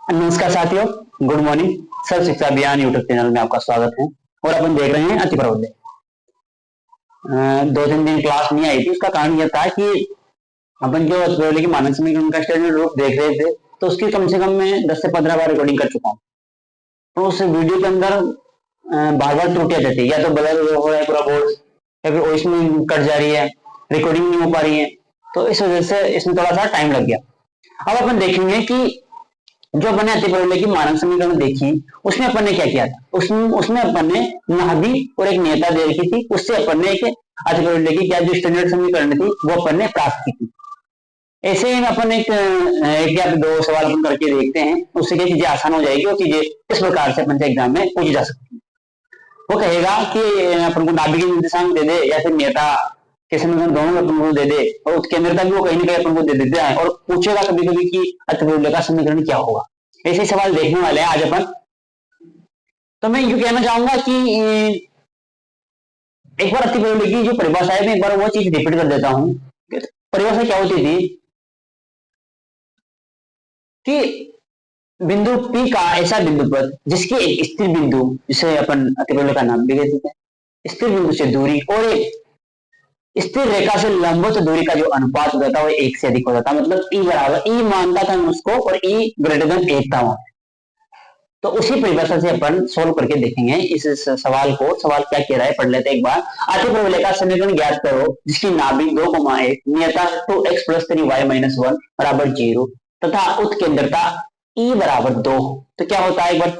नमस्कार साथियों, good morning. सर्व शिक्षा अभियान यूट्यूब चैनल में आपका स्वागत है। और अपन देख रहे हैं अति प्रवल्य। 2-3 दिन क्लास नहीं आई थी, उसका कारण यह था कि अपन जो अति प्रवल्य की मानक समीकरण का स्टैंडर्ड रूप देख रहे थे, तो उसकी कम से कम मैं 10 से 15 बार रिकॉर्डिंग कर चुका हूँ। तो उस वीडियो के अंदर बार बार त्रुटियां जाती है, या तो ब्लर हो रहा है पूरा बोर्ड, या फिर वॉइस में कट जा रही है, रिकॉर्डिंग नहीं हो पा रही है। तो इस वजह से इसमें थोड़ा सा टाइम लग गया। अब अपन देखेंगे कि जो अपन ने अति प्रवल्य की मानक समीकरण देखी, उसमें अपन ने क्या किया था। उसमें अपन ने नाभि और एक नियता दे रखी थी, उससे अपन ने एक अति प्रवल्य की क्या जो स्टैंडर्ड समीकरण थी वो अपन ने प्राप्त की थी। ऐसे ही अपन एक या दो सवाल अपन करके देखते हैं, उससे क्या चीजें आसान हो जाएगी और चीजें इस प्रकार से अपन से एग्जाम में पूछी जा सकती है। वो कहेगा कि अपन को नाभि के निर्देशांक दे दे या फिर नियता के समीकरण दोनों अपन को दे दे, और उसके अंदर भी वो कहीं ना कहीं अपन को दे देते हैं, और पूछेगा कभी कभी कि अति प्रवल्य का समीकरण क्या होगा। ऐसे सवाल देखने वाले हैं आज अपन। तो मैं यूं कहना चाहूंगा कि एक बार अति प्रवल्य की जो परिभाषा है, मैं एक बार वो चीज रिपीट कर देता हूं। परिभाषा क्या होती थी कि बिंदु P का ऐसा बिंदु पर जिसके एक स्थिर बिंदु, जिसे अपन अति प्रवल्य का नाम भी दे देते हैं, स्थिर बिंदु से दूरी और एक स्थिर रेखा से लंबवत दूरी का जो अनुपात होता था वो 1 से अधिक होता था। मतलब E बराबर, E मानता था उसको, और E ग्रेटर देन 1 था वहां। तो उसी परिभाषा से अपन सोल्व करके देखेंगे इस सवाल को। सवाल क्या कह रहा है पढ़ लेते हैं एक बार। अति प्रवल्य का समीकरण ज्ञात करो जिसकी नाभि 2,1 नियता 2x + 3y - 1 बराबर 0 तथा उत्केंद्रता E बराबर 2। तो क्या होता है एक बार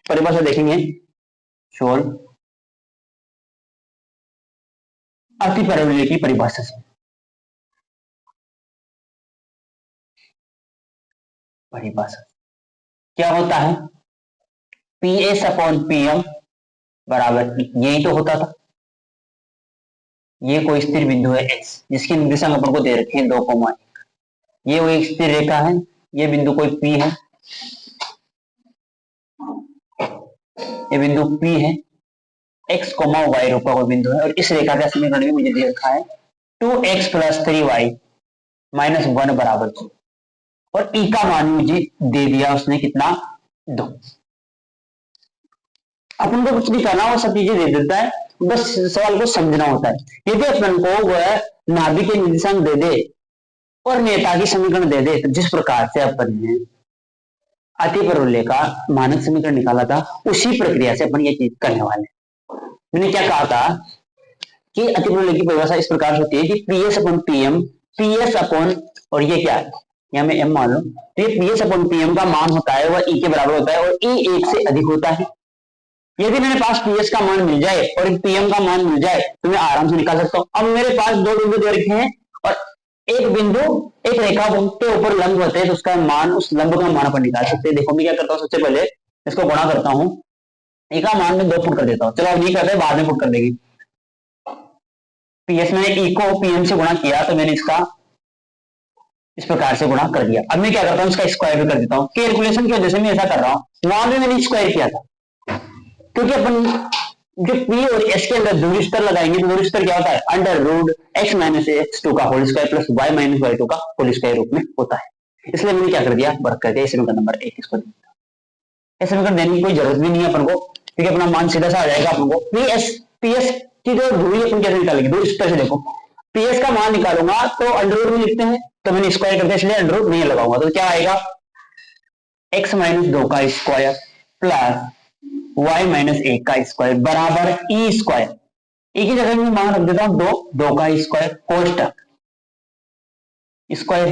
परिभाषा देखेंगे। सोल्व अति प्रवल्य की परिभाषा से। परिभाषा क्या होता है, PS/PM बराबर, यही तो होता था। ये कोई स्थिर बिंदु है x, जिसके निर्देशांक अपन को दे रखे हैं 2,1। ये वो एक स्थिर रेखा है, ये बिंदु कोई P है, ये बिंदु P है, x, y रूपा कोई बिंदु है, और इस रेखा का समीकरण भी मुझे दे रखा है 2x + 3y - 1 बराबर 0। और E का मान मुझे दे दिया उसने कितना, 2। अपन को कुछ नहीं करना, वो सब चीजें दे देता है, बस सवाल को समझना होता है। यदि अपन को वह नाभि के निर्देशांक दे दे और नियता की समीकरण दे दे, तो जिस प्रकार से अपन ने अति प्रवल्य का मानक समीकरण निकाला था, उसी प्रक्रिया से अपन ये चीज करने वाले हैं। मैंने क्या कहा था कि अति प्रवल्य की परिभाषा इस प्रकार से होती है कि PS/PM, PS/ और ये क्या है, यहाँ मैं m मान लो, तो ये PS/PM का मान होता है वह E के बराबर होता है, और E 1 से अधिक होता है। यदि मेरे पास PS का मान मिल जाए और PM का मान मिल जाए तो मैं आराम से निकाल सकता हूं। अब मेरे पास दो बिंदु दे रखे हैं और एक बिंदु एक रेखा के ऊपर लंब होते हैं, तो उसका मान, उस लंब का मान अपन निकाल सकते हैं। देखो मैं क्या करता हूँ, सबसे पहले इसको गुणा करता हूँ। E का मान में 2 पुट कर देता हूँ। चलो अब नहीं करते, बाद में पुट कर देगी। PS मैंने E को PM से गुणा किया, तो मैंने इसका इस प्रकार से गुणा कर दिया। अब मैं क्या करता हूँ, इसका स्क्वायर भी कर देता हूँ। कैलकुलेशन की वजह से मैं ऐसा कर रहा हूँ, वहां भी मैंने स्क्वायर किया था, क्योंकि अपन जो P और S के अंदर दूरी स्तर लगाएंगे तो दूरी स्तर क्या होता है, √x - x2 का whole square plus y - y2 का होल स्क्वायर रूप में होता है। इसलिए मैंने क्या कर दिया, वर्क कर दिया समीकरण नंबर 1 इसको। ऐसे समीकरण देने की कोई जरूरत भी नहीं है अपन को, क्योंकि अपना मान सीधा सा आ जाएगा अपन को। PS की जो दूरी अपन कैसे निकालेंगे, दूरी स्तर से देखो, PS का मान निकालूंगा तो √ में लिखते हैं, तो मैंने स्क्वायर कर दिया, इसलिए √ नहीं लगाऊंगा। तो क्या आएगा, x - 2 का स्क्वायर प्लस y - 1 का स्क्वायर बराबर E स्क्वायर। E की जगह में मान रख देता हूं 2 का स्क्वायर कोष्टक स्क्वायर।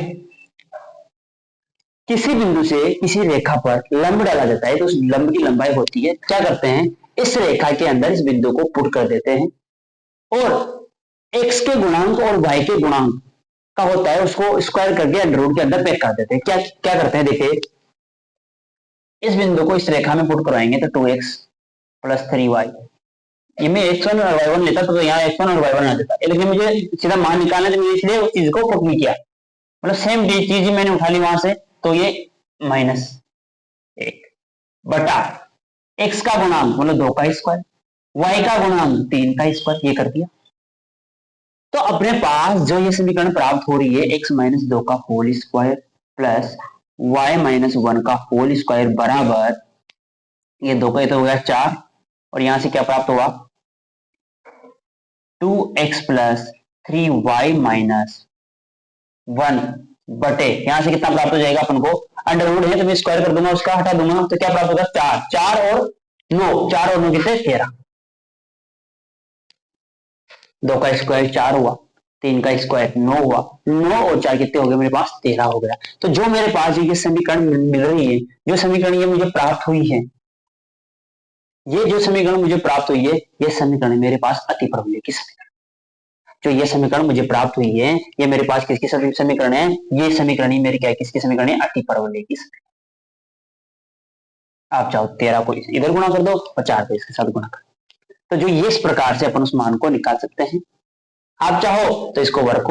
किसी बिंदु से किसी रेखा पर लंब डाला जाता है, तो उस लंब की लंबाई होती है, क्या करते हैं, इस रेखा के अंदर इस बिंदु को पुट कर देते हैं, और x के गुणांक और y के गुणांक का होता है, उसको स्क्वायर करके √ के अंदर पैक कर देते हैं। क्या करते हैं, देखिए इस बिंदु को इस रेखा में पुट कराएंगे तो 2x + 3y, ये मैं x1 और y1 लेता तो यहाँ x1 और y1 आ जाता, लेकिन मुझे सीधा मान निकालना है, तो मैंने इसलिए उस चीज को पुट नहीं किया, मतलब सेम चीज ही मैंने उठा ली वहां से। तो ये -1 बटा x का गुणांक मतलब 2 का स्क्वायर, y का गुणांक 3 का स्क्वायर, ये कर दिया। तो अपने पास जो ये समीकरण प्राप्त हो रही है, x - 2 का whole square plus y minus 1 का होल स्क्वायर बराबर, ये 2 का ये तो हो गया 4, और यहां से क्या प्राप्त होगा 2x प्लस 3y माइनस 1 बटे, यहां से कितना प्राप्त हो जाएगा अपन को, अंडर रूट है तो मैं स्क्वायर कर दूंगा, उसका हटा दूंगा, तो क्या प्राप्त होगा 4, 4 और 9, 4 और 9 कितने 13, 2 का स्क्वायर 4 हुआ, 3 का स्क्वायर 9 हुआ, 9 और 4 कितने हो गए मेरे पास 13 हो गया। तो जो मेरे पास ये समीकरण मिल रही है, जो समीकरण ये मुझे प्राप्त हुई है, ये जो समीकरण मुझे प्राप्त हुई है, ये समीकरण मेरे पास अति परवलय की समीकरण, जो ये समीकरण मुझे प्राप्त हुई है, ये मेरे पास किसकी समीकरण है, ये समीकरण ही मेरी क्या है, किसकी समीकरण है, अति परवलय की समीकरण। आप चाहो 13 को इधर गुणा कर दो और 4 को इसके साथ गुणा कर दो, तो जो ये इस प्रकार से अपन उस मान को निकाल सकते हैं। आप चाहो तो इसको वर्ग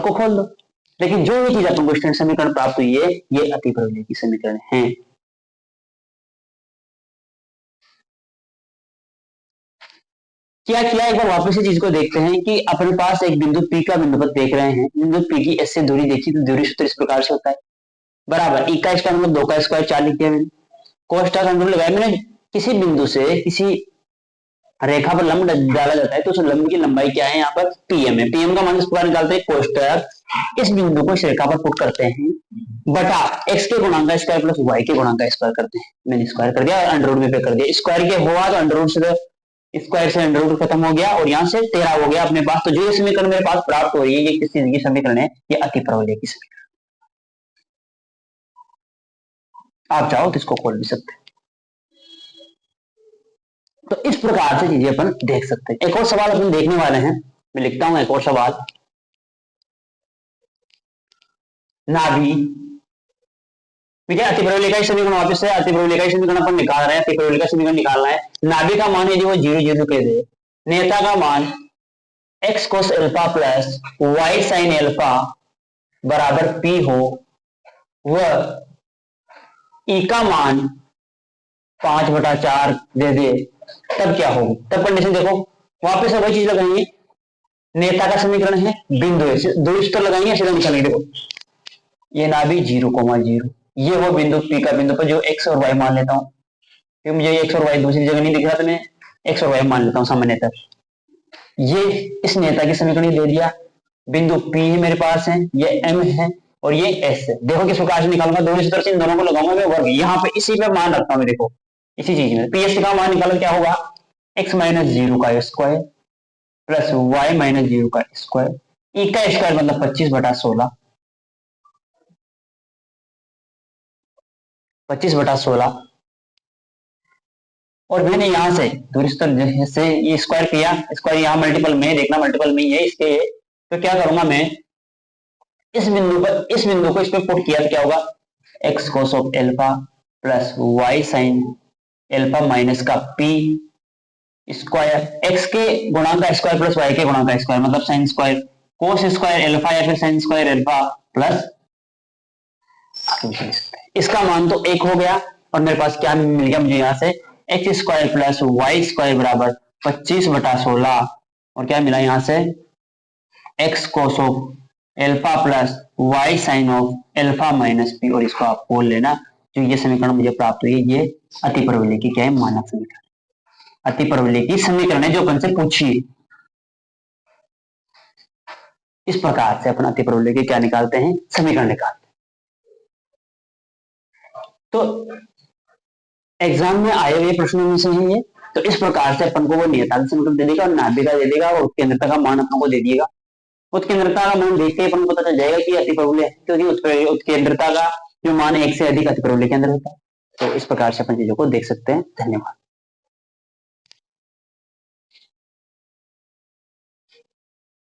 को खोल दो, लेकिन जो भी चीज अपन को स्टैंडर्ड समीकरण प्राप्त हुई है, ये अति परवलय की समीकरण है। क्या किया, एक बार वापस इस चीज को देखते हैं कि अपने पास एक बिंदु P का बिंदु पद देख रहे हैं, बिंदु P की ऐसे दूरी देखी तो दूरी सूत्र इस प्रकार से होता है, बराबर e का स्क्वायर मतलब 2 का स्क्वायर 4 लिख दिया मैंने, कोस का अंदर लगाया मैंने, किसी बिंदु से किसी रेखा पर लंब डाला जाता है तो उस लंब की लंबाई क्या है, यहाँ पर pm है, pm का मान इस प्रकार निकालते हैं, कोष्टक इस बिंदु को इस रेखा पर पुट करते हैं बटा x के गुणांक का स्क्वायर प्लस y के गुणांक का स्क्वायर करते हैं, मैंने स्क्वायर कर दिया और अंडर रूट में पे कर दिया, स्क्वायर के हुआ तो अंडर रूट से स्क्वायर से अंडर रूट खत्म हो गया और यहाँ से 13 हो गया अपने पास। तो जो ये समीकरण मेरे पास प्राप्त हो रही है, ये किस चीज की समीकरण है, ये अति परवलय की समीकरण। आप चाहो तो इसको खोल भी सकते हैं। तो इस प्रकार से चीजें अपन देख सकते हैं। एक और सवाल अपन देखने वाले हैं, मैं लिखता हूं एक और सवाल, नाभि, ठीक है, अति परवलय का समीकरण वापस से अति परवलय का समीकरण अपन निकाल रहे हैं, अति परवलय का समीकरण निकालना है। नाभि का मान यदि वो 0 0 कह दे, नेता का मान x cos alpha plus y sin alpha बराबर p हो, वह e का मान 5/4 दे दे, तब क्या होगी, तब कंडीशन देखो, वापस से वही चीज लगाएंगे, नेता का समीकरण है, बिंदु है, दो स्तर लगाएंगे, सीधा निकालेंगे। देखो ये नाभि 0,0, ये वो बिंदु P का बिंदु पर जो x और y मान लेता हूं, क्योंकि मुझे x और y दूसरी जगह नहीं दिख रहा तो मैं x और y मान लेता हूं सामान्यतः। ये इस नेता की समीकरण दे दिया, बिंदु P है मेरे पास है, ये M है और ये S है। देखो किस प्रकार से निकालूंगा, दोनों सूत्र से इन दोनों को लगाऊंगा मैं वर्ग, यहाँ पे इसी पे मान रखता हूं, देखो इसी चीज में PS का मान निकालो, क्या होगा x माइनस 0 का स्क्वायर प्लस y माइनस 0 का स्क्वायर, e का स्क्वायर मतलब 25/16, 25/16, और मैंने यहां से दूरी सूत्र से ये स्क्वायर किया, स्क्वायर यहाँ मल्टीपल में देखना, मल्टीपल में है इसके, तो क्या करूंगा मैं इस बिंदु को इस पे पुट किया तो क्या होगा x cos of alpha plus y sin alpha minus का p स्क्वायर, x के गुणांक का स्क्वायर प्लस y के गुणांक का स्क्वायर मतलब sine square cos square alpha या फिर साइन स्क्वायर अल्फा प्लस, इसका मान तो 1 हो गया और मेरे पास क्या मिल गया मुझे यहाँ से x square plus Y square बराबर 25/16, और क्या मिला यहाँ से x cos of alpha plus y sine of alpha minus p, और इसको आप खोल लेना। जो ये समीकरण मुझे प्राप्त हुई है, ये अति परवलय की क्या है, मानक समीकरण, अति परवलय की समीकरण है जो अपन से पूछी। इस प्रकार से अपन अति परवलय के क्या निकालते हैं, समीकरण निकालते हैं। तो एग्जाम में आए हुए प्रश्नों में से है ये। तो इस प्रकार से अपन को वो नियतांक समीकरण दे देगा और नाभिका दे देगा और उत्केंद्रता का मान अपन को दे दिएगा। उत्केंद्रता का मान देखते ही अपन को पता चल जाएगा कि अति परवलय है, क्योंकि उत्केंद्रता का जो मान है 1 से अधिक अति परवलय के अंदर होता है। तो इस प्रकार से अपन चीजों को देख सकते हैं। धन्यवाद।